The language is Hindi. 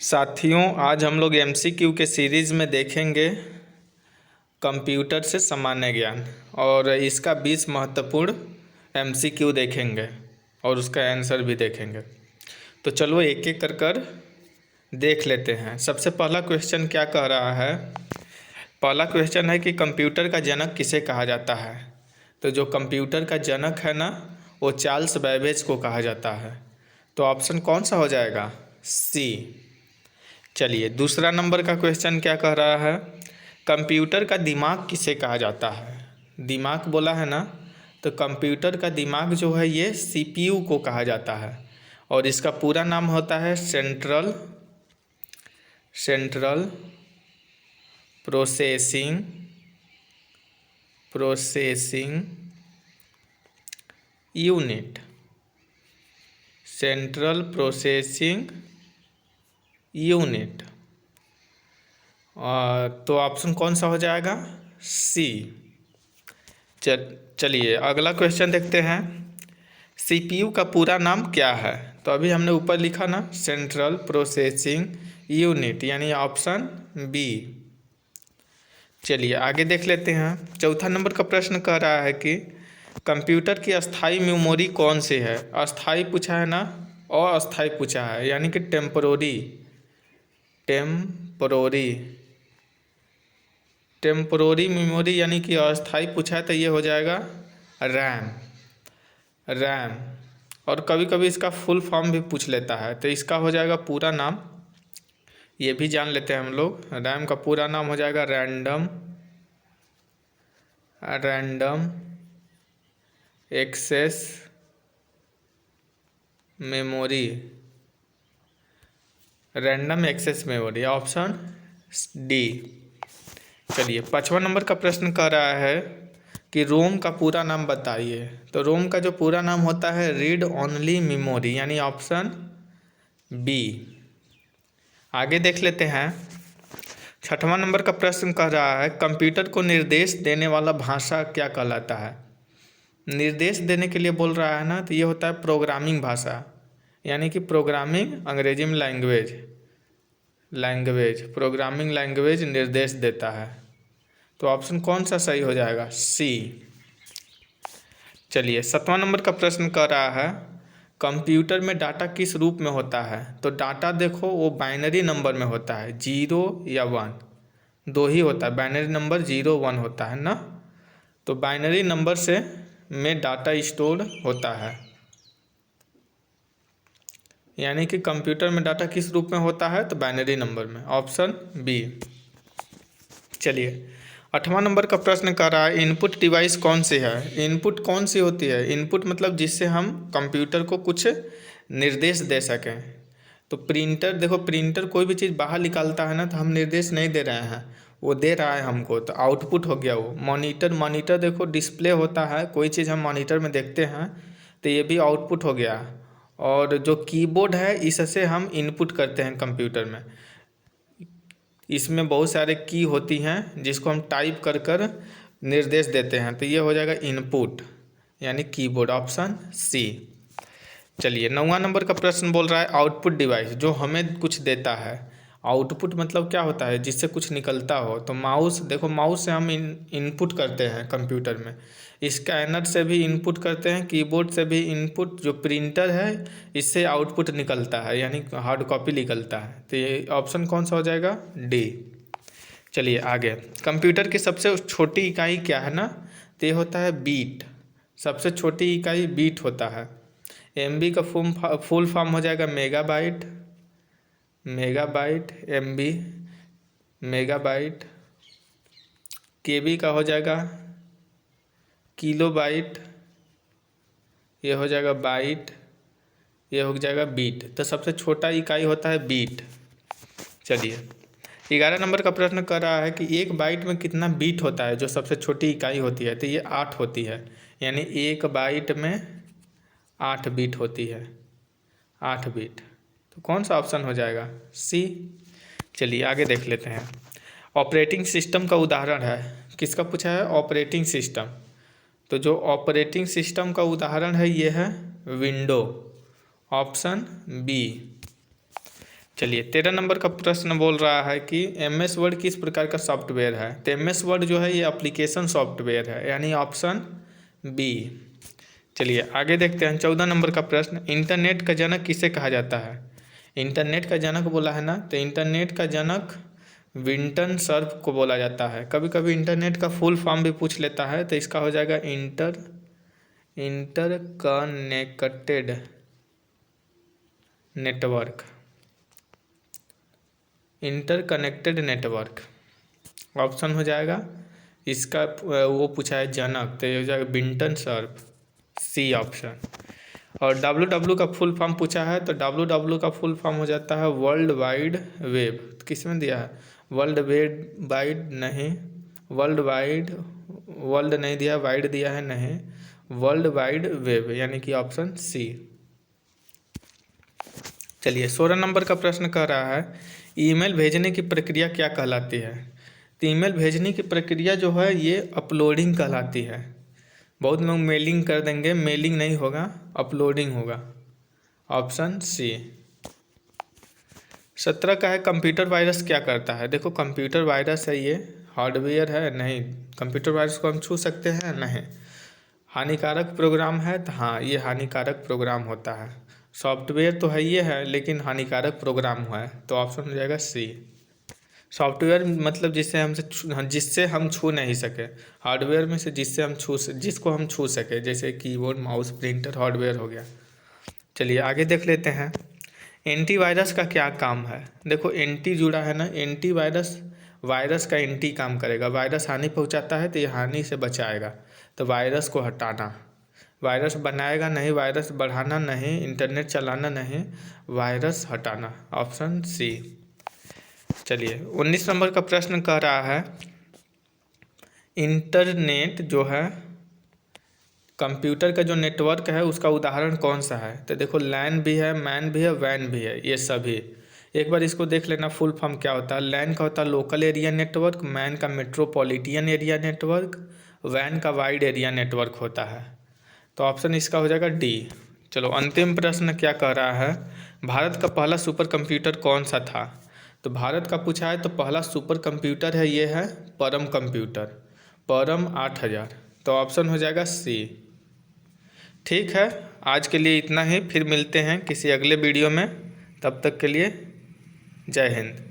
साथियों, आज हम लोग एमसीक्यू के सीरीज़ में देखेंगे कंप्यूटर से सामान्य ज्ञान और इसका 20 महत्वपूर्ण एमसीक्यू देखेंगे और उसका आंसर भी देखेंगे। तो चलो एक एक कर देख लेते हैं। सबसे पहला क्वेश्चन क्या कह रहा है? पहला क्वेश्चन है कि कंप्यूटर का जनक किसे कहा जाता है। तो जो कंप्यूटर का जनक है ना, वो चार्ल्स बैबेज को कहा जाता है। तो ऑप्शन कौन सा हो जाएगा? सी। चलिए दूसरा नंबर का क्वेश्चन क्या कह रहा है? कंप्यूटर का दिमाग किसे कहा जाता है। दिमाग बोला है ना, तो कंप्यूटर का दिमाग जो है ये सीपीयू को कहा जाता है और इसका पूरा नाम होता है central processing unit. Central processing unit. तो ऑप्शन कौन सा हो जाएगा? सी। चलिए अगला क्वेश्चन देखते हैं। सीपीयू का पूरा नाम क्या है? तो अभी हमने ऊपर लिखा ना सेंट्रल प्रोसेसिंग यूनिट, यानी ऑप्शन बी। चलिए आगे देख लेते हैं। चौथा नंबर का प्रश्न कह रहा है कि कंप्यूटर की अस्थाई मेमोरी कौन सी है। अस्थाई पूछा है ना, और अस्थाई पूछा है, यानी कि टेम्पोरोरी मेमोरी, यानी कि अस्थाई पूछा है तो ये हो जाएगा रैम। और कभी कभी इसका फुल फॉर्म भी पूछ लेता है, तो इसका हो जाएगा पूरा नाम, ये भी जान लेते हैं हम लोग। रैम का पूरा नाम हो जाएगा random access memory, option D. चलिए पाँचवा नंबर का प्रश्न कह रहा है कि रोम का पूरा नाम बताइए। तो रोम का जो पूरा नाम होता है रीड ओनली मेमोरी, यानी ऑप्शन बी। आगे देख लेते हैं। छठवां नंबर का प्रश्न कह रहा है कंप्यूटर को निर्देश देने वाला भाषा क्या कहलाता है। निर्देश देने के लिए बोल रहा है ना, तो ये होता है प्रोग्रामिंग भाषा, यानी कि प्रोग्रामिंग अंग्रेजी में प्रोग्रामिंग लैंग्वेज निर्देश देता है। तो ऑप्शन कौन सा सही हो जाएगा? सी। चलिए सातवां नंबर का प्रश्न कह रहा है कंप्यूटर में डाटा किस रूप में होता है। तो डाटा देखो वो बाइनरी नंबर में होता है, 0 या 1, दो ही होता है। बाइनरी नंबर 0 1 होता है ना, तो बाइनरी नंबर से में डाटा स्टोर होता है, यानी कि कंप्यूटर में डाटा किस रूप में होता है? तो बाइनरी नंबर में, ऑप्शन बी। चलिए आठवां नंबर का प्रश्न कर रहा है इनपुट डिवाइस कौन सी है। इनपुट कौन सी होती है? इनपुट मतलब जिससे हम कंप्यूटर को कुछ निर्देश दे सकें। तो प्रिंटर देखो, प्रिंटर कोई भी चीज़ बाहर निकालता है ना, तो हम निर्देश नहीं दे रहे हैं, वो दे रहा है हमको, तो आउटपुट हो गया वो। मॉनिटर देखो डिस्प्ले होता है, कोई चीज़ हम मॉनिटर में देखते हैं तो ये भी आउटपुट हो गया। और जो कीबोर्ड है इससे हम इनपुट करते हैं कंप्यूटर में, इसमें बहुत सारे की होती हैं जिसको हम टाइप कर निर्देश देते हैं, तो ये हो जाएगा इनपुट, यानी कीबोर्ड, ऑप्शन सी। चलिए नौवां नंबर का प्रश्न बोल रहा है आउटपुट डिवाइस जो हमें कुछ देता है। आउटपुट मतलब क्या होता है? जिससे कुछ निकलता हो। तो माउस देखो, माउस से हम इनपुट करते हैं कंप्यूटर में, स्कैनर से भी इनपुट करते हैं, कीबोर्ड से भी इनपुट, जो प्रिंटर है इससे आउटपुट निकलता है, यानी हार्ड कॉपी निकलता है। तो ये ऑप्शन कौन सा हो जाएगा? डी। चलिए आगे, कंप्यूटर की सबसे छोटी इकाई क्या है ना, तो ये होता है बीट। सबसे छोटी इकाई बीट होता है। एमबी का फुल फॉर्म हो जाएगा मेगाबाइट, एमबी मेगाबाइट। केबी का हो जाएगा किलोबाइट, ये हो जाएगा बाइट, ये हो जाएगा बीट। तो सबसे छोटा इकाई होता है बीट। चलिए 11 नंबर का प्रश्न कर रहा है कि एक बाइट में कितना बीट होता है, जो सबसे छोटी इकाई होती है। तो ये 8 होती है, यानी एक बाइट में 8 बीट होती है, 8 बीट। तो कौन सा ऑप्शन हो जाएगा? सी। चलिए आगे देख लेते हैं। ऑपरेटिंग सिस्टम का उदाहरण है, किसका पूछा है? Operating system. तो जो ऑपरेटिंग सिस्टम का उदाहरण है ये है विंडो, ऑप्शन बी। चलिए 13 नंबर का प्रश्न बोल रहा है कि MS वर्ड किस प्रकार का सॉफ्टवेयर है। तो MS वर्ड जो है ये एप्लीकेशन सॉफ्टवेयर है, यानी ऑप्शन बी। चलिए आगे देखते हैं 14 नंबर का प्रश्न, इंटरनेट का जनक किसे कहा जाता है। इंटरनेट का जनक बोला है ना, तो इंटरनेट का जनक विंटन सर्फ को बोला जाता है। कभी कभी इंटरनेट का फुल फॉर्म भी पूछ लेता है, तो इसका हो जाएगा interconnected network. Interconnected network option हो जाएगा इसका, वो पूछा है जनक, तो ये हो जाएगा विंटन सर्फ, सी ऑप्शन। और डब्ल्यू का फुल फॉर्म पूछा है, तो डब्ल्यू का फुल फॉर्म हो जाता है वर्ल्ड वाइड वेब। तो किस में दिया है, वर्ल्ड वाइड नहीं, वर्ल्ड नहीं दिया, वाइड दिया है नहीं, वर्ल्ड वाइड वेब, यानी कि ऑप्शन सी। चलिए 16 नंबर का प्रश्न कह रहा है ईमेल भेजने की प्रक्रिया क्या कहलाती है। तो ईमेल भेजने की प्रक्रिया जो है ये अपलोडिंग कहलाती है। बहुत लोग मेलिंग कर देंगे, मेलिंग नहीं होगा, अपलोडिंग होगा, ऑप्शन सी। 17 का है कंप्यूटर वायरस क्या करता है। देखो कंप्यूटर वायरस है, ये हार्डवेयर है नहीं, कंप्यूटर वायरस को हम छू सकते हैं नहीं। हानिकारक प्रोग्राम है, तो हाँ ये हानिकारक प्रोग्राम होता है। सॉफ्टवेयर तो है ये है, लेकिन हानिकारक प्रोग्राम हुआ है, तो ऑप्शन हो जाएगा सी। सॉफ्टवेयर मतलब जिससे हम छू नहीं सके, हार्डवेयर में से जिसको हम छू सके, जैसे कीबोर्ड माउस प्रिंटर हार्डवेयर हो गया। चलिए आगे देख लेते हैं एंटीवायरस का क्या काम है। देखो एंटी जुड़ा है ना, वायरस का एंटी काम करेगा। वायरस हानि पहुंचाता है तो ये हानि से बचाएगा, तो वायरस को हटाना। वायरस बनाएगा नहीं, वायरस बढ़ाना नहीं, इंटरनेट चलाना नहीं, वायरस हटाना, ऑप्शन सी। चलिए 19 नंबर का प्रश्न कह रहा है इंटरनेट जो है कंप्यूटर का जो नेटवर्क है उसका उदाहरण कौन सा है। तो देखो लैन भी है, मैन भी है, वैन भी है, ये सभी। एक बार इसको देख लेना फुल फॉर्म क्या होता है। लैन का होता है लोकल एरिया नेटवर्क, मैन का मेट्रोपॉलिटन एरिया नेटवर्क, वैन का वाइड एरिया नेटवर्क होता है। तो ऑप्शन इसका हो जाएगा डी। चलो अंतिम प्रश्न क्या कह रहा है भारत का पहला सुपर कंप्यूटर कौन सा था। तो भारत का पूछा है तो पहला सुपर कंप्यूटर है ये है परम कंप्यूटर, परम 8000, तो ऑप्शन हो जाएगा सी। ठीक है, आज के लिए इतना ही, फिर मिलते हैं किसी अगले वीडियो में। तब तक के लिए जय हिंद।